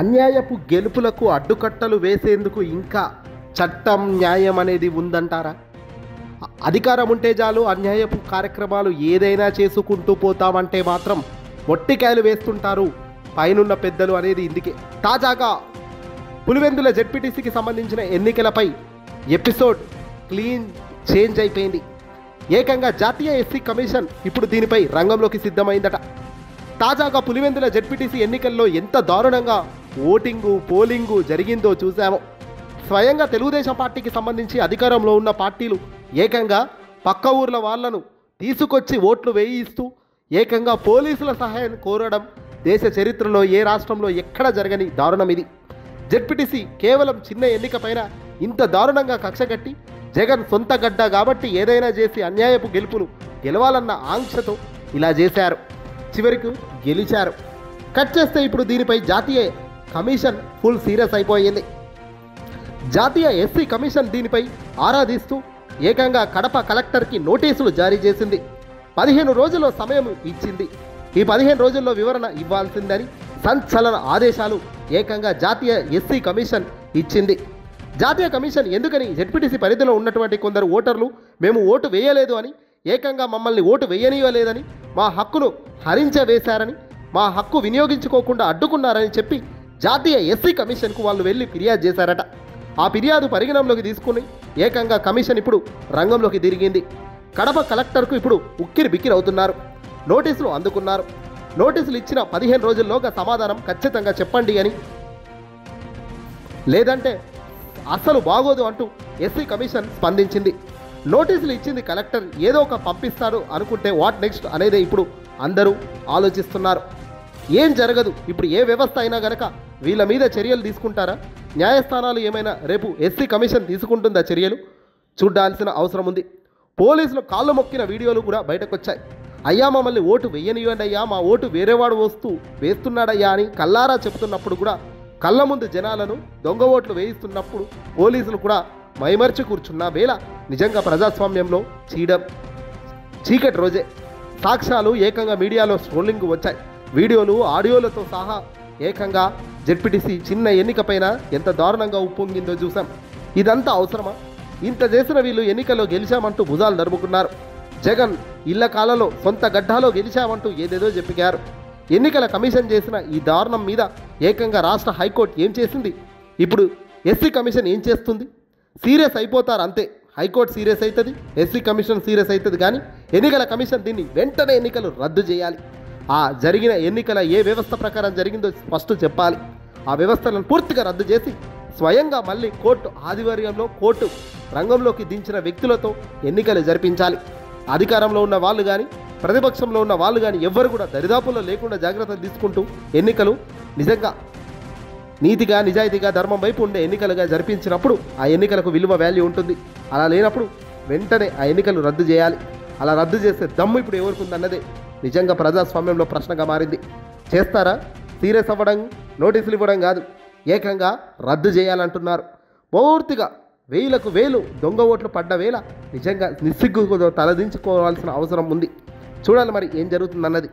అన్యాయపు గెలుపులకు అడ్డుకట్టలు వేసేందుకు ఇంకా చట్టం న్యాయం అనేది ఉందంటారా? అధికారం ఉంటే చాలు అన్యాయపు కార్యక్రమాలు ఏదైనా చేసుకుంటూ పోతామంటే మాత్రం మొట్టికాయలు వేస్తుంటారు పైనున్న పెద్దలు అనేది ఇందుకే. తాజాగా పులివెందుల జెడ్పీటీసీకి సంబంధించిన ఎన్నికలపై ఎపిసోడ్ క్లీన్ చేంజ్ అయిపోయింది. ఏకంగా జాతీయ ఎస్సీ కమిషన్ ఇప్పుడు దీనిపై రంగంలోకి సిద్ధమైందట. తాజాగా పులివెందుల జెడ్పీటీసీ ఎన్నికల్లో ఎంత దారుణంగా పోలింగు జరిగిందో చూసాము. స్వయంగా తెలుగుదేశం పార్టీకి సంబంధించి అధికారంలో ఉన్న పార్టీలు ఏకంగా పక్క ఊర్ల వాళ్లను తీసుకొచ్చి ఓట్లు వేయిస్తూ ఏకంగా పోలీసుల సహాయం కోరడం దేశ చరిత్రలో ఏ రాష్ట్రంలో ఎక్కడ జరగని దారుణం ఇది. జెడ్పీటీసీ కేవలం చిన్న ఎన్నిక పైన ఇంత దారుణంగా కక్షగట్టి జగన్ సొంత గడ్డ కాబట్టి ఏదైనా చేసి అన్యాయపు గెలుపులు గెలవాలన్న ఆంక్షతో ఇలా చేశారు. చివరికి గెలిచారు. కట్ చేస్తే ఇప్పుడు దీనిపై జాతీయ కమిషన్ ఫుల్ సీరియస్ అయిపోయింది. జాతీయ ఎస్సీ కమిషన్ దీనిపై ఆరాధిస్తూ ఏకంగా కడప కలెక్టర్కి నోటీసులు జారీ చేసింది. 15 రోజుల్లో సమయం ఇచ్చింది. ఈ 15 రోజుల్లో వివరణ ఇవ్వాల్సిందని సంచలన ఆదేశాలు ఏకంగా జాతీయ ఎస్సీ కమిషన్ ఇచ్చింది. జాతీయ కమిషన్ ఎందుకని జెడ్పీటీసీ పరిధిలో ఉన్నటువంటి కొందరు ఓటర్లు మేము ఓటు వేయలేదు అని, ఏకంగా మమ్మల్ని ఓటు వేయనీయలేదని, మా హక్కును హరించవేశారని, మా హక్కు వినియోగించుకోకుండా అడ్డుకున్నారని చెప్పి జాతీయ ఎస్సీ కమిషన్కు వాళ్ళు వెళ్ళి ఫిర్యాదు చేశారట. ఆ ఫిర్యాదు పరిగణంలోకి తీసుకుని ఏకంగా కమిషన్ ఇప్పుడు రంగంలోకి దిగింది. కడప కలెక్టర్కు ఇప్పుడు ఉక్కిరి బిక్కిరి అవుతున్నారు. నోటీసులు అందుకున్నారు. నోటీసులు ఇచ్చిన 15 రోజుల్లోగా సమాధానం ఖచ్చితంగా చెప్పండి అని, లేదంటే అస్సలు బాగోదు అంటూ ఎస్సీ కమిషన్ స్పందించింది. నోటీసులు ఇచ్చింది కలెక్టర్, ఏదో ఒక పంపిస్తాడు అనుకుంటే వాట్ నెక్స్ట్ అనేది ఇప్పుడు అందరూ ఆలోచిస్తున్నారు. ఏం జరగదు. ఇప్పుడు ఏ వ్యవస్థ అయినా గనక వీళ్ళ మీద చర్యలు తీసుకుంటారా? న్యాయస్థానాలు ఏమైనా రేపు ఎస్సీ కమిషన్ తీసుకుంటుందా చర్యలు? చూడాల్సిన అవసరం ఉంది. పోలీసులు కాళ్ళు మొక్కిన వీడియోలు కూడా బయటకు వచ్చాయి. అయ్యా మమ్మల్ని ఓటు వేయనివ్వండి అయ్యా, మా ఓటు వేరేవాడు వేస్తున్నాడయ్యా అని కల్లారా చెబుతున్నప్పుడు కూడా కళ్ళ ముందు జనాలను దొంగ ఓట్లు వేయిస్తున్నప్పుడు పోలీసులు కూడా మైమర్చి కూర్చున్న వేళ నిజంగా ప్రజాస్వామ్యంలో చీకటి రోజే. సాక్ష్యాలు ఏకంగా మీడియాలో స్క్రోలింగ్ వచ్చాయి. వీడియోలు ఆడియోలతో సహా ఏకంగా జెడ్పీటీసీ చిన్న ఎన్నిక పైన ఎంత దారుణంగా ఉప్పొంగిందో చూసాం. ఇదంతా అవసరమా? ఇంత చేసిన వీళ్ళు ఎన్నికల్లో గెలిచామంటూ భుజాలు దరుపుకున్నారు. జగన్ ఇళ్ల కాలలో సొంత గడ్డాలో గెలిచామంటూ ఏదేదో చెప్పారు. ఎన్నికల కమిషన్ చేసిన ఈ దారుణం మీద ఏకంగా రాష్ట్ర హైకోర్టు ఏం చేసింది? ఇప్పుడు ఎస్సీ కమిషన్ ఏం చేస్తుంది? సీరియస్ అయిపోతారు అంతే. హైకోర్టు సీరియస్ అవుతుంది, ఎస్సీ కమిషన్ సీరియస్ అవుతుంది. కానీ ఎన్నికల కమిషన్ దీన్ని వెంటనే ఎన్నికలు రద్దు చేయాలి. ఆ జరిగిన ఎన్నికల ఏ వ్యవస్థ ప్రకారం జరిగిందో ఫస్ట్ చెప్పాలి. ఆ వ్యవస్థలను పూర్తిగా రద్దు చేసి స్వయంగా మళ్ళీ కోర్టు ఆధ్వర్యంలో కోర్టు రంగంలోకి దించిన వ్యక్తులతో ఎన్నికలు జరిపించాలి. అధికారంలో ఉన్న వాళ్ళు కానీ ప్రతిపక్షంలో ఉన్న వాళ్ళు కానీ ఎవ్వరు కూడా దరిదాపుల్లో లేకుండా జాగ్రత్తలు తీసుకుంటూ ఎన్నికలు నిజంగా నీతిగా నిజాయితీగా ధర్మం వైపు ఉండే ఎన్నికలుగా జరిపించినప్పుడు ఆ ఎన్నికలకు విలువ వాల్యూ ఉంటుంది. అలా లేనప్పుడు వెంటనే ఆ ఎన్నికలు రద్దు చేయాలి. అలా రద్దు చేసే దమ్ము ఇప్పుడు ఎవరికి ఉందన్నదే నిజంగా ప్రజాస్వామ్యంలో ప్రశ్నగా మారింది. చేస్తారా? సీరియస్ అవ్వడం, నోటీసులు ఇవ్వడం కాదు, ఏకంగా రద్దు చేయాలంటున్నారు. పూర్తిగా వేలకు వేలు దొంగ ఓట్లు పడ్డ వేళ నిజంగా నిస్సిగ్గుతో తలదించుకోవాల్సిన అవసరం ఉంది. చూడాలి మరి ఏం జరుగుతుందన్నది.